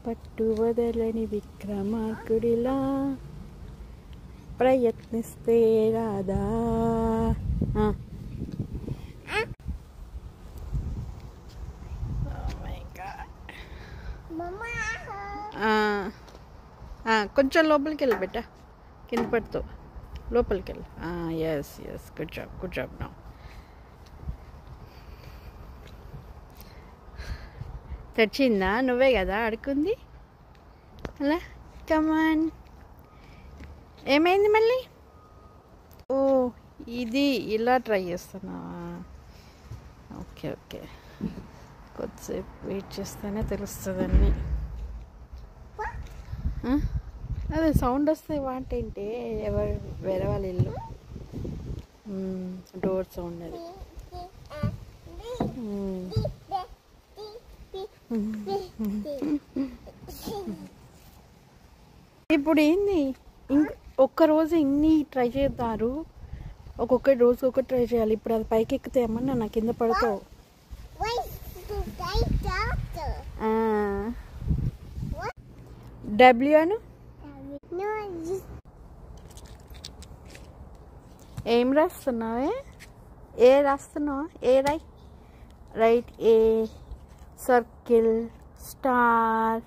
పట్టు వదలని విక్రమార్కుడిలా ప్రయత్నిస్తే రాదా. కొంచెం లోపలికి వెళ్ళి బెట్ట, కింద పడుతూ లోపలికి వెళ్ళి. ఎస్ ఎస్, గుడ్ జాబ్ నా. తెచ్చిందా? నువ్వే కదా అడుకుంది అలా. కమాన్. ఏమైంది మళ్ళీ? ఓ, ఇది ఇలా ట్రై చేస్తున్నావా? ఓకే ఓకే, కొద్దిసేపు వెయిట్ చేస్తేనే తెలుస్తుందండి. అదే సౌండ్ వస్తే వాటేంటి? ఎవరు వేరే వాళ్ళ ఇల్లు డోర్ సౌండ్ అది. ఇప్పుడు ఏంది, ఒక్కరోజు ఇన్ని ట్రై చేస్తారు, ఒక్కొక్క రోజు ఒకటి ట్రై చేయాలి. ఇప్పుడు అది పైకి ఎక్కితే ఏమన్నా నా కింద పడతావు. డబ్ల్యూ అను. ఏం రాస్తున్నావే? ఏ రాస్తున్నావా? ఏ రైట్ ఏ సర్కిల్ స్టార్